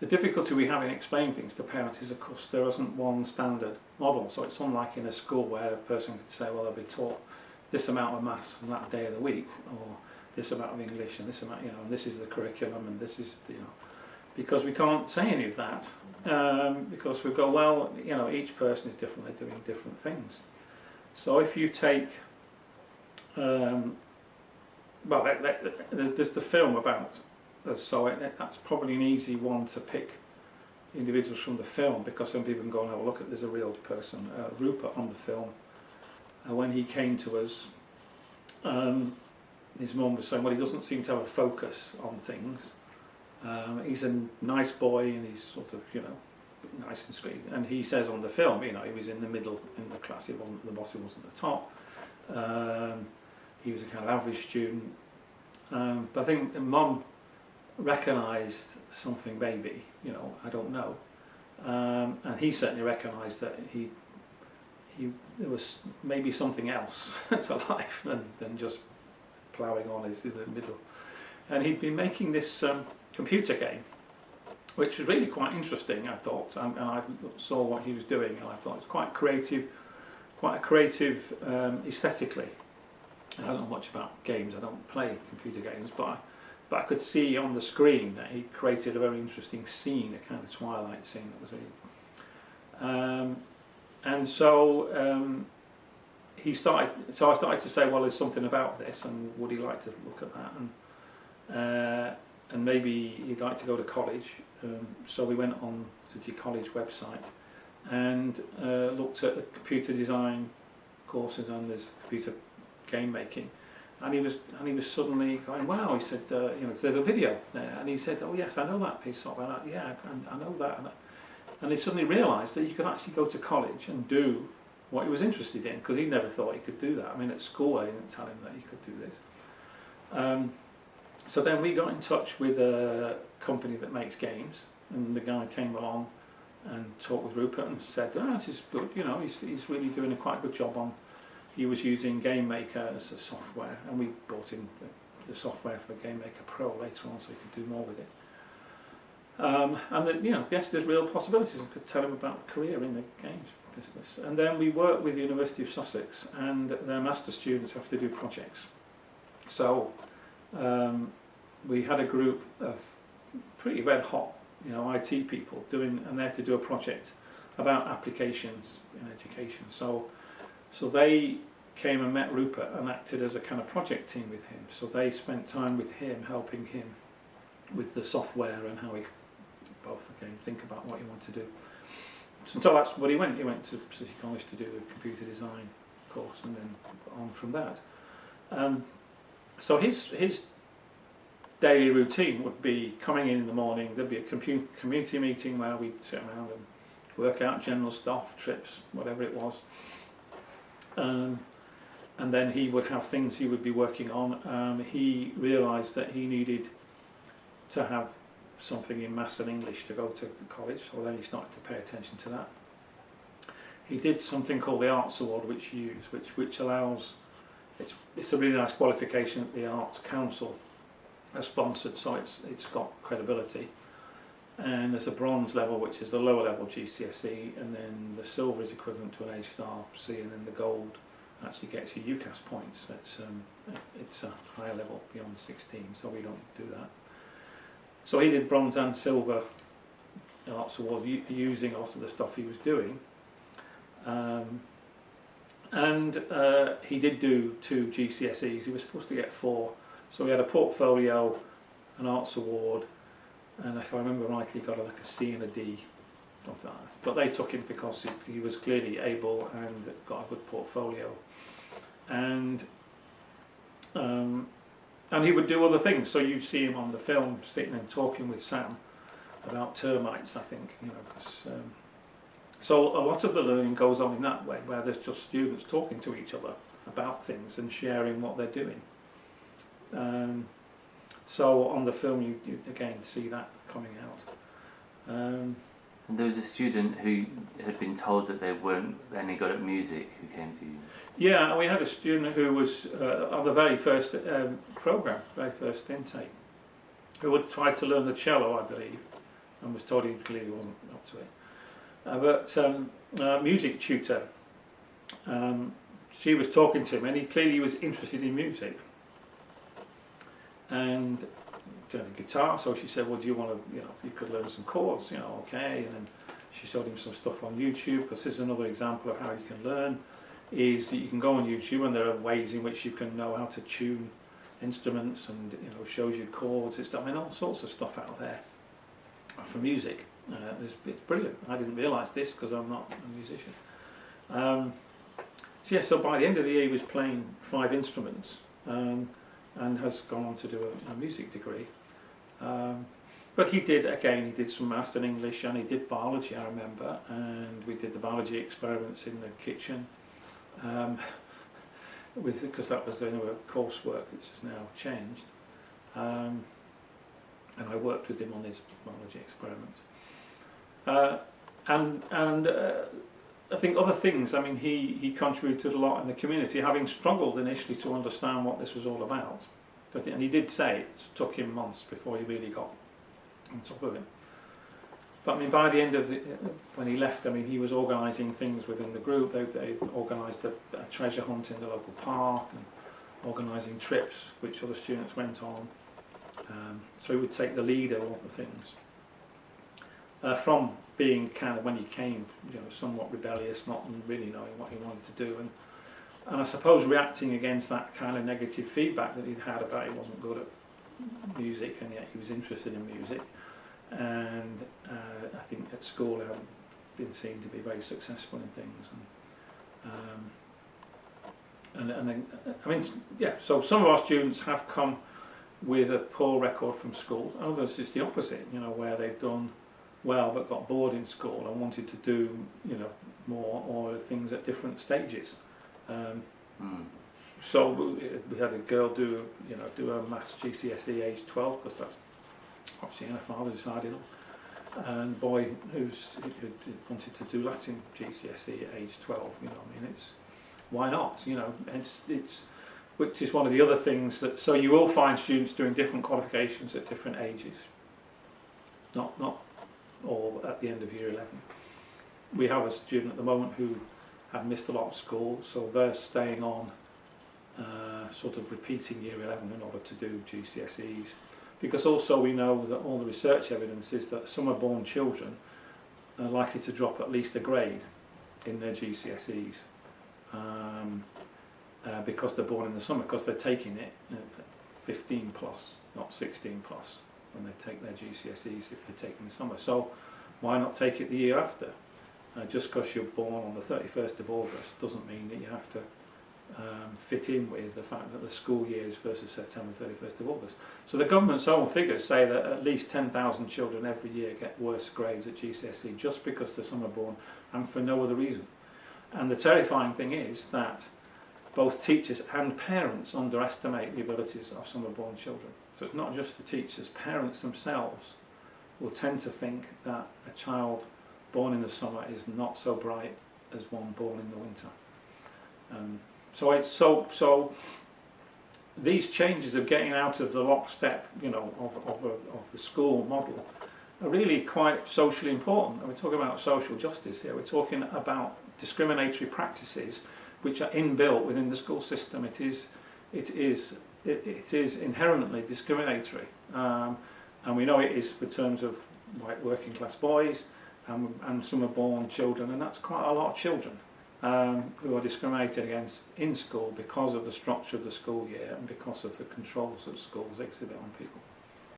the difficulty we have in explaining things to parents is, of course, there isn't one standard model. So it's unlike in a school where a person could say, well, they'll be taught this amount of maths on that day of the week, or this amount of English, and this amount, and this is the curriculum, and this is, because we can't say any of that, because we go, well, each person is different, they're doing different things. So if you take, there's the film about us, so that's probably an easy one to pick individuals from the film, because some people can go and have a look at, there's a real person, Rupert on the film. When he came to us, his mum was saying, well, he doesn't seem to have a focus on things. He's a nice boy, and he's sort of, nice and sweet. And he says on the film, he was in the middle in the class. He wasn't at the bottom, he wasn't at the top. He was a kind of average student. But I think Mum recognised something, maybe, I don't know. And he certainly recognised that there was maybe something else to life than just ploughing on in the middle. And he'd been making this computer game, which was really quite interesting, I thought, and I saw what he was doing, and I thought it was quite creative aesthetically. I don't know much about games, I don't play computer games, but I could see on the screen that he created a very interesting scene, a kind of Twilight scene that was really... and so I started to say, well, there's something about this, and would he like to look at that, and maybe he'd like to go to college. So we went on City College website and looked at the computer design courses, and there's computer game making, and he was suddenly going, wow. He said, there's a video there, and he said, oh yes, I know that piece of software, yeah, I know that. And he suddenly realised that you could actually go to college and do what he was interested in, because he never thought he could do that. I mean, at school I didn't tell him that he could do this. So then we got in touch with a company that makes games, and the guy came along and talked with Rupert and said, this is good, he's really doing a quite good job on. He was using Game Maker as a software, and we brought in the software for Game Maker Pro later on, so he could do more with it. And that, yes, there's real possibilities, and could tell him about a career in the games business. And then we work with the University of Sussex, and their master students have to do projects. So we had a group of pretty red hot, IT people and they had to do a project about applications in education. So they came and met Rupert and acted as a kind of project team with him. So they spent time with him, helping him with the software and how he could both again think about what he wanted to do. So that's what he went. He went to City College to do a computer design course, and then on from that. So his daily routine would be coming in the morning. There'd be a community meeting where we'd sit around and work out general stuff, trips, whatever it was. And then he would have things he would be working on. He realised that he needed to have something in maths and English to go to college, so then he started to pay attention to that. He did something called the Arts Award, which allows, it's a really nice qualification that the Arts Council has sponsored, so it's got credibility. And there's a bronze level, which is the lower level GCSE, and then the silver is equivalent to an A-star C, and then the gold actually gets you UCAS points. It's a higher level beyond 16, so we don't do that. So he did bronze and silver Arts Awards using a lot of the stuff he was doing. And he did do 2 GCSEs. He was supposed to get 4. So he had a portfolio, an Arts Award, and if I remember rightly, he got like a C and a D. Something like that. But they took him because he was clearly able and got a good portfolio. And he would do other things. So you see him on the film sitting and talking with Sam about termites, I think. So a lot of the learning goes on in that way, where there's just students talking to each other about things and sharing what they're doing. So on the film you again see that coming out. And there was a student who had been told that they weren't any good at music who came to you. Yeah, we had a student who was on the very first programme, very first intake, who had tried to learn the cello, I believe, and was told he clearly wasn't up to it. But music tutor, she was talking to him, and he clearly was interested in music. And he had a guitar, so she said, well, do you want to, you could learn some chords, okay. And then she showed him some stuff on YouTube, because this is another example of how you can learn, is that you can go on YouTube and there are ways in which you can know how to tune instruments, and shows you chords and stuff. I mean, all sorts of stuff out there for music. It's brilliant. I didn't realise this because I'm not a musician. So by the end of the year he was playing 5 instruments, and has gone on to do a music degree. But he did some maths and English, and he did biology, I remember, and we did the biology experiments in the kitchen, because that was a coursework which has now changed, and I worked with him on his biology experiments. I think other things, I mean, he contributed a lot in the community, having struggled initially to understand what this was all about. And he did say it took him months before he really got on top of it. But I mean, by the end of when he left, I mean, he was organising things within the group. They organised a treasure hunt in the local park, and organising trips which other students went on. So he would take the lead of all the things. From being kind of, when he came, somewhat rebellious, not really knowing what he wanted to do, and I suppose reacting against that kind of negative feedback that he'd had about he wasn't good at music, and yet he was interested in music. And I think at school he hadn't been seen to be very successful in things. So some of our students have come with a poor record from school. Others is the opposite, where they've done well but got bored in school and wanted to do, more or things at different stages. So we had a girl do a maths GCSE age 12, because that's what she and her father decided on, and boy who wanted to do Latin GCSE at age 12. I mean, it's why not? It's which is one of the other things that. So you will find students doing different qualifications at different ages. Not all at the end of year 11. We have a student at the moment who have missed a lot of school, so they're staying on, sort of repeating year 11 in order to do GCSEs. Because also we know that all the research evidence is that summer-born children are likely to drop at least a grade in their GCSEs, because they're born in the summer, because they're taking it 15 plus, not 16 plus, when they take their GCSEs if they're taking the summer. So why not take it the year after? Just because you're born on the 31st of August doesn't mean that you have to fit in with the fact that the school year is 1st of September, 31st of August. So the government's own figures say that at least 10,000 children every year get worse grades at GCSE just because they're summer born and for no other reason. And the terrifying thing is that both teachers and parents underestimate the abilities of summer born children. So it's not just the teachers, parents themselves will tend to think that a child born in the summer is not so bright as one born in the winter. So these changes of getting out of the lockstep, of the school model, are really quite socially important. And we're talking about social justice here. We're talking about discriminatory practices which are inbuilt within the school system. It is inherently discriminatory, and we know it is for terms of white working class boys and summer-born children, and that's quite a lot of children. Who are discriminated against in school because of the structure of the school year and because of the controls that schools exhibit on people.